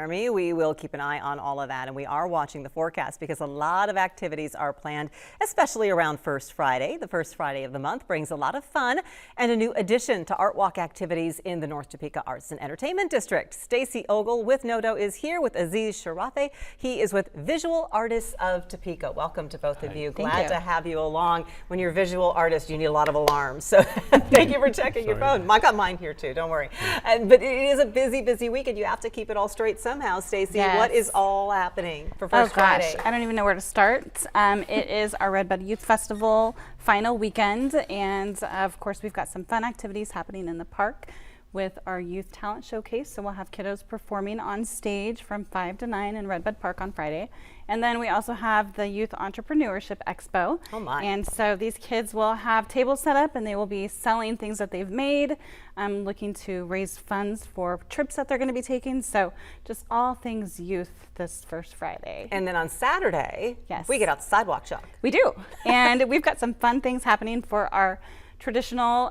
We will keep an eye on all of that, and we are watching the forecast because a lot of activities are planned, especially around First Friday. The first Friday of the month brings a lot of fun and a new addition to Art Walk activities in the North Topeka Arts and Entertainment District. Stacy Ogle with NOTO is here with Aziz Sharafe. He is with Visual Artists of Topeka. Welcome to both of you. Glad to have you along. When you're a visual artist, you need a lot of alarms. So thank you for checking your phone. I got mine here too, don't worry. But it is a busy week and you have to keep it all straight somehow. Stacy, what is all happening for First Friday? I don't even know where to start. It is our Redbud Youth Festival final weekend, and of course we've got some fun activities happening in the park with our youth talent showcase. So we'll have kiddos performing on stage from 5 to 9 in Redbud Park on Friday. And then we also have the Youth Entrepreneurship Expo. Oh my. And so these kids will have tables set up and they will be selling things that they've made, looking to raise funds for trips that they're going to be taking. So just all things youth this first Friday. And then on Saturday, we get out the sidewalk chalk. We do. And we've got some fun things happening for our traditional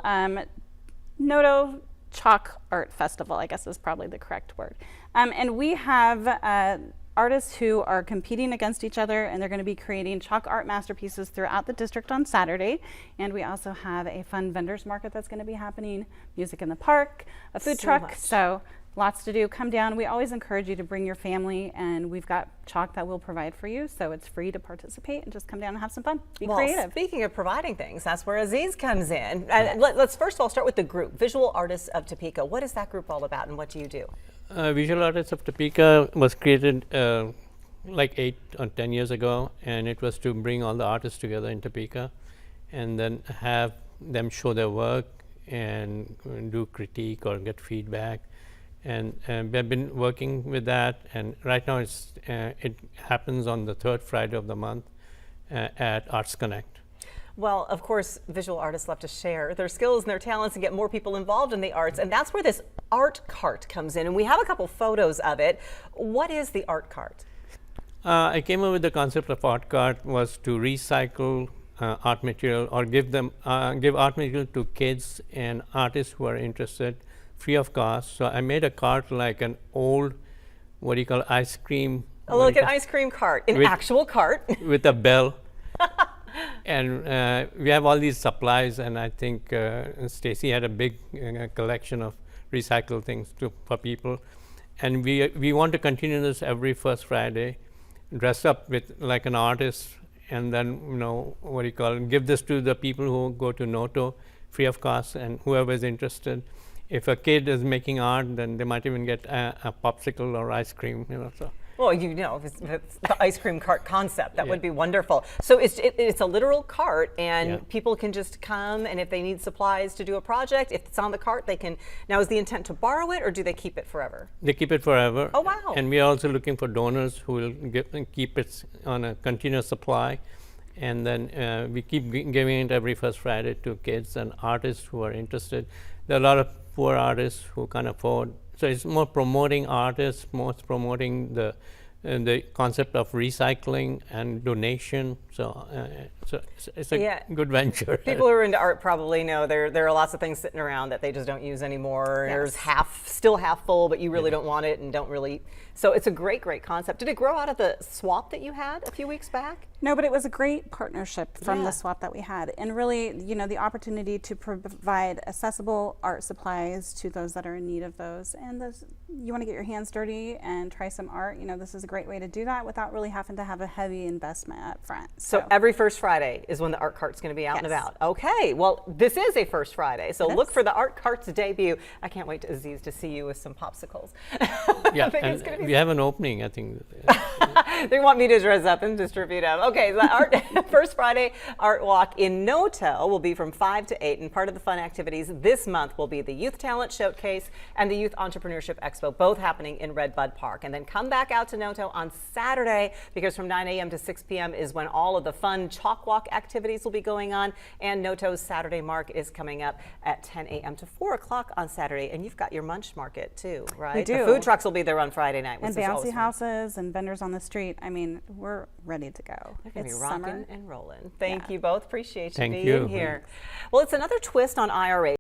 NOTO Chalk Art Festival, I guess is probably the correct word. And we have artists who are competing against each other, and they're going to be creating chalk art masterpieces throughout the district on Saturday. And we also have a fun vendors market that's going to be happening, music in the park, a food truck. So lots to do. Come down. We always encourage you to bring your family, and we've got chalk that we'll provide for you, so it's free to participate and just come down and have some fun. Be creative. Speaking of providing things, that's where Aziz comes in. Let's first of all start with the group, Visual Artists of Topeka. What is that group all about, and what do you do? Visual Artists of Topeka was created like 8 or 10 years ago, and it was to bring all the artists together in Topeka and then have them show their work and do critique or get feedback. And we've been working with that, and right now it happens on the third Friday of the month at Arts Connect. Well, of course, visual artists love to share their skills and their talents and get more people involved in the arts, and that's where this art cart comes in, and we have a couple photos of it. What is the art cart? I came up with the concept of art cart was to recycle art material or give art material to kids and artists who are interested, free of cost. So I made a cart like an old, what do you call, ice cream. Like an ice cream cart, an actual cart. With a bell. And we have all these supplies, and I think Stacy had a big collection of recycled things for people. And we want to continue this every first Friday, dress up with like an artist, and then, what do you call it, give this to the people who go to NOTO free of cost, and whoever is interested. If a kid is making art, then they might even get a popsicle or ice cream, so. Well, it's the ice cream cart concept. That would be wonderful. So it's a literal cart, and people can just come, and if they need supplies to do a project, if it's on the cart, they can. Now, is the intent to borrow it, or do they keep it forever? They keep it forever. Oh, wow. And we are also looking for donors who will keep it on a continuous supply. And then we keep giving it every first Friday to kids and artists who are interested. There are a lot of poor artists who can't afford. So it's more promoting artists, more promoting the concept of recycling and donation. So it's a good venture. People who are into art probably know there are lots of things sitting around that they just don't use anymore. There's still half full, but you really don't want it and don't really. So it's a great concept. Did it grow out of the swap that you had a few weeks back? No, but it was a great partnership from the swap that we had, and really, the opportunity to provide accessible art supplies to those that are in need of those. And you want to get your hands dirty and try some art. This is a great way to do that without really having to have a heavy investment up front. So every first Friday is when the art cart's going to be out and about. Okay, well, this is a first Friday, so look for the art cart's debut. I can't wait, Aziz, to see you with some popsicles. Yeah, and we have an opening, I think. They want me to dress up and distribute them. Okay, the First Friday Art Walk in NOTO will be from 5 to 8, and part of the fun activities this month will be the Youth Talent Showcase and the Youth Entrepreneurship Expo, both happening in Redbud Park. And then come back out to NOTO on Saturday, because from 9 a.m. to 6 p.m. is when all of the fun chalk walk activities will be going on, and NOTO's Saturday Market is coming up at 10 a.m. to 4 o'clock on Saturday, and you've got your munch market too, right? We do. The food trucks will be there on Friday night. And bouncy houses and vendors on the street. I mean, we're ready to go. They're going to be rocking and rolling. Thank you both. Appreciate you being here. Well, it's another twist on IRA.